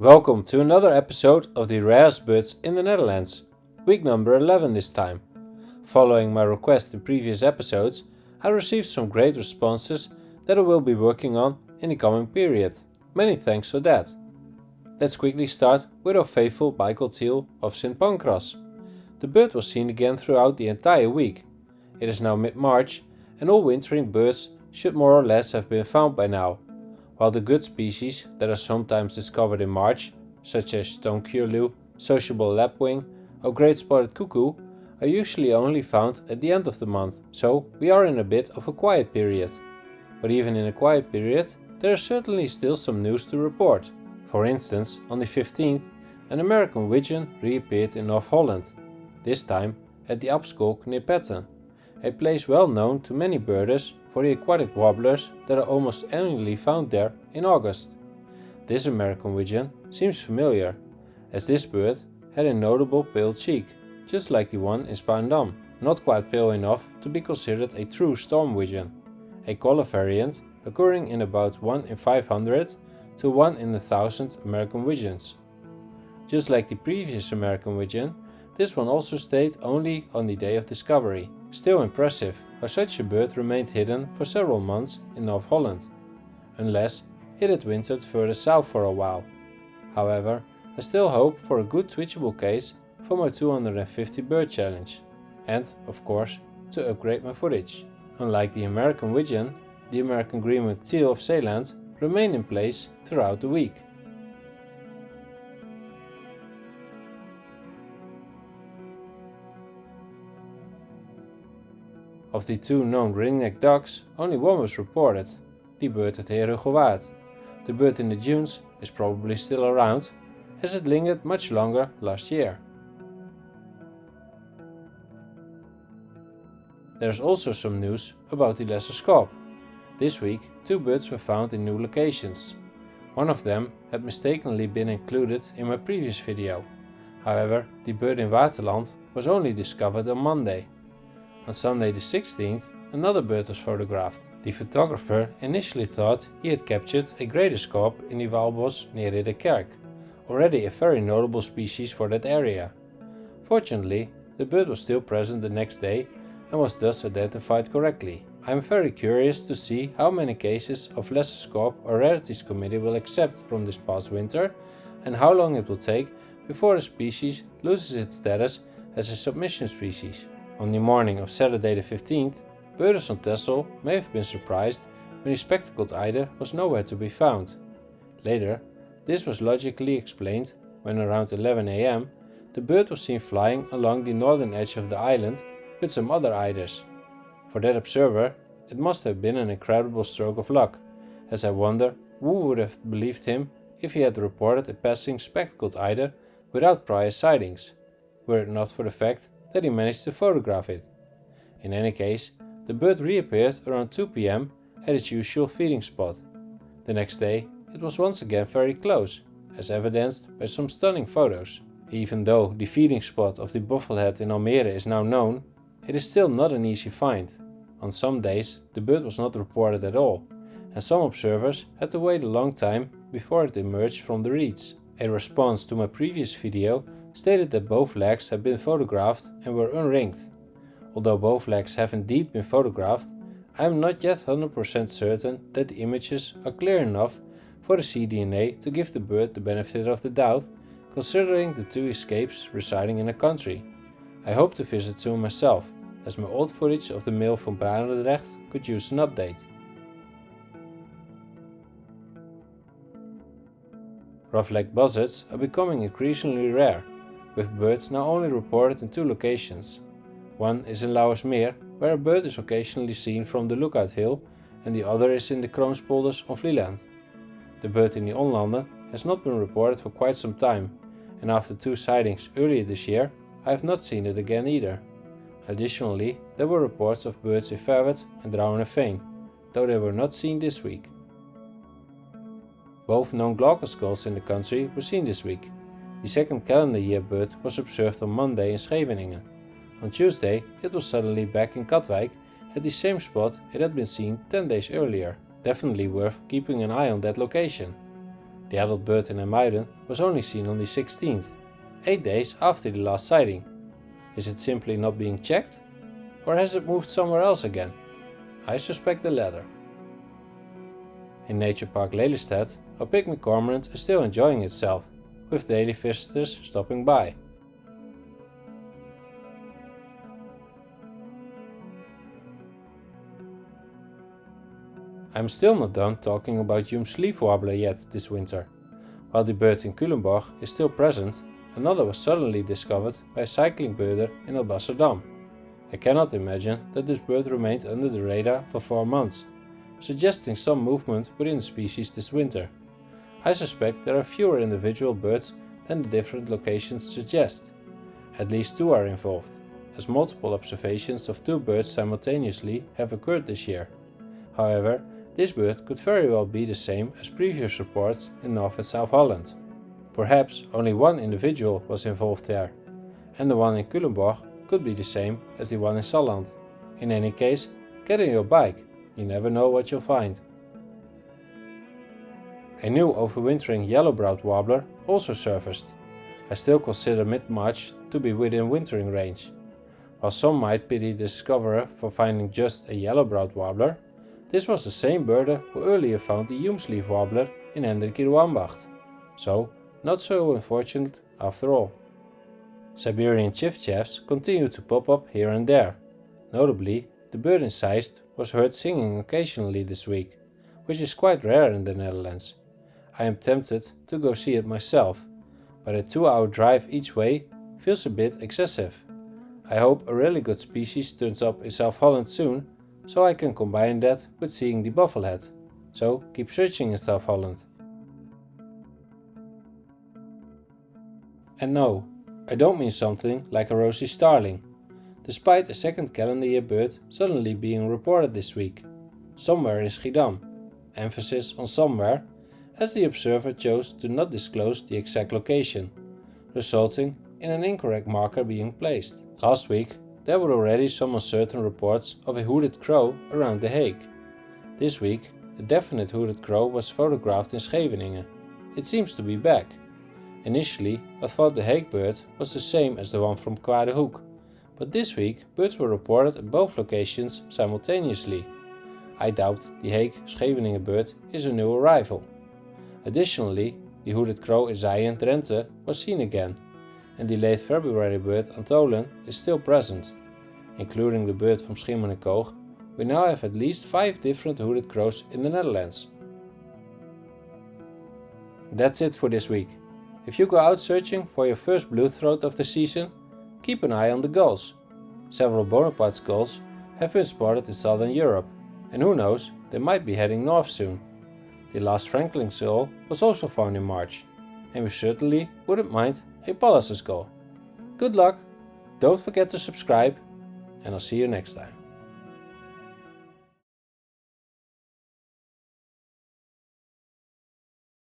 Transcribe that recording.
Welcome to another episode of the Rarest Birds in the Netherlands, week number 11 this time. Following my request in previous episodes, I received some great responses that I will be working on in the coming period. Many thanks for that. Let's quickly start with our faithful bicol teal of St. Pancras. The bird was seen again throughout the entire week. It is now mid-March and all wintering birds should more or less have been found by now. While the good species that are sometimes discovered in March, such as stone curlew, sociable lapwing or great spotted cuckoo, are usually only found at the end of the month, so we are in a bit of a quiet period. But even in a quiet period, there is certainly still some news to report. For instance, on the 15th, an American wigeon reappeared in North Holland, this time at the Upskolk near Petten, a place well known to many birders for the aquatic warblers that are almost annually found there in August. This American wigeon seems familiar, as this bird had a notable pale cheek, just like the one in Spaandam, not quite pale enough to be considered a true storm wigeon, a color variant occurring in about 1 in 500 to 1 in 1,000 American wigeons. Just like the previous American wigeon, this one also stayed only on the day of discovery. Still impressive how such a bird remained hidden for several months in North Holland, unless it had wintered further south for a while. However, I still hope for a good twitchable case for my 250 bird challenge, and, of course, to upgrade my footage. Unlike the American wigeon, the American green-winged teal of Zeeland remained in place throughout the week. Of the two known ringneck ducks, only one was reported, the bird at Herugewaard. The bird in the dunes is probably still around, as it lingered much longer last year. There is also some news about the lesser scaup. This week, two birds were found in new locations. One of them had mistakenly been included in my previous video. However, the bird in Waterland was only discovered on Monday. On Sunday the 16th, another bird was photographed. The photographer initially thought he had captured a greater scaup in the Waalbos near Ridderkerk, already a very notable species for that area. Fortunately, the bird was still present the next day and was thus identified correctly. I am very curious to see how many cases of lesser scaup or rarities committee will accept from this past winter and how long it will take before a species loses its status as a submission species. On the morning of Saturday the 15th, birders on Texel may have been surprised when the spectacled eider was nowhere to be found. Later, this was logically explained when around 11 am the bird was seen flying along the northern edge of the island with some other eiders. For that observer, it must have been an incredible stroke of luck, as I wonder who would have believed him if he had reported a passing spectacled eider without prior sightings, were it not for the fact that he managed to photograph it. In any case, the bird reappeared around 2 p.m. at its usual feeding spot. The next day, it was once again very close, as evidenced by some stunning photos. Even though the feeding spot of the Bufflehead in Almere is now known, it is still not an easy find. On some days, the bird was not reported at all, and some observers had to wait a long time before it emerged from the reeds. A response to my previous video stated that both legs had been photographed and were unringed. Although both legs have indeed been photographed, I am not yet 100% certain that the images are clear enough for the cDNA to give the bird the benefit of the doubt, considering the two escapes residing in a country. I hope to visit soon myself, as my old footage of the male from Barendrecht could use an update. Rough-legged buzzards are becoming increasingly rare, with birds now only reported in two locations. One is in Lauwersmeer, where a bird is occasionally seen from the lookout hill, and the other is in the Kroonspolders on Vlieland. The bird in the Onlanden has not been reported for quite some time, and after two sightings earlier this year, I have not seen it again either. Additionally, there were reports of birds in Verwet and Drouwenveen, though they were not seen this week. Both known glaucoskulls in the country were seen this week. The second calendar year bird was observed on Monday in Scheveningen. On Tuesday, it was suddenly back in Katwijk at the same spot it had been seen 10 days earlier. Definitely worth keeping an eye on that location. The adult bird in IJmuiden was only seen on the 16th, 8 days after the last sighting. Is it simply not being checked? Or has it moved somewhere else again? I suspect the latter. In Nature Park Lelystad, our pygmy cormorant is still enjoying itself, with daily visitors stopping by. I'm still not done talking about Hume's leaf warbler yet this winter. While the bird in Culemborg is still present, another was suddenly discovered by a cycling birder in Alblasserdam. I cannot imagine that this bird remained under the radar for 4 months, suggesting some movement within the species this winter. I suspect there are fewer individual birds than the different locations suggest. At least 2 are involved, as multiple observations of 2 birds simultaneously have occurred this year. However, this bird could very well be the same as previous reports in North and South Holland. Perhaps only 1 individual was involved there, and the one in Culemborg could be the same as the one in Salland. In any case, get on your bike, you never know what you'll find. A new overwintering yellow-browed warbler also surfaced. I still consider mid-March to be within wintering range. While some might pity the discoverer for finding just a yellow-browed warbler, this was the same birder who earlier found the Hume's leaf warbler in Hendrikido Ambacht. So, not so unfortunate after all. Siberian chiffchaffs continue to pop up here and there. Notably, the bird in Zeist was heard singing occasionally this week, which is quite rare in the Netherlands. I am tempted to go see it myself, but a 2-hour drive each way feels a bit excessive. I hope a really good species turns up in South Holland soon, so I can combine that with seeing the Bufflehead. So keep searching in South Holland. And no, I don't mean something like a Rosy starling, despite a second calendar year bird suddenly being reported this week, somewhere in Schiedam. Emphasis on somewhere, as the observer chose to not disclose the exact location, resulting in an incorrect marker being placed. Last week, there were already some uncertain reports of a hooded crow around The Hague. This week, a definite hooded crow was photographed in Scheveningen. It seems to be back. Initially, I thought the Hague bird was the same as the one from Kwadehoek, but this week birds were reported at both locations simultaneously. I doubt the Hague Scheveningen bird is a new arrival. Additionally, the hooded crow in Zijen, Drenthe was seen again, and the late February bird Antolen is still present. Including the bird from Schiermonnikoog, we now have at least 5 different hooded crows in the Netherlands. That's it for this week. If you go out searching for your first bluethroat of the season, keep an eye on the gulls. Several Bonaparte's gulls have been spotted in southern Europe, and who knows, they might be heading north soon. The last Franklin's gull was also found in March, and we certainly wouldn't mind a Pallas's gull. Good luck, don't forget to subscribe, and I'll see you next time.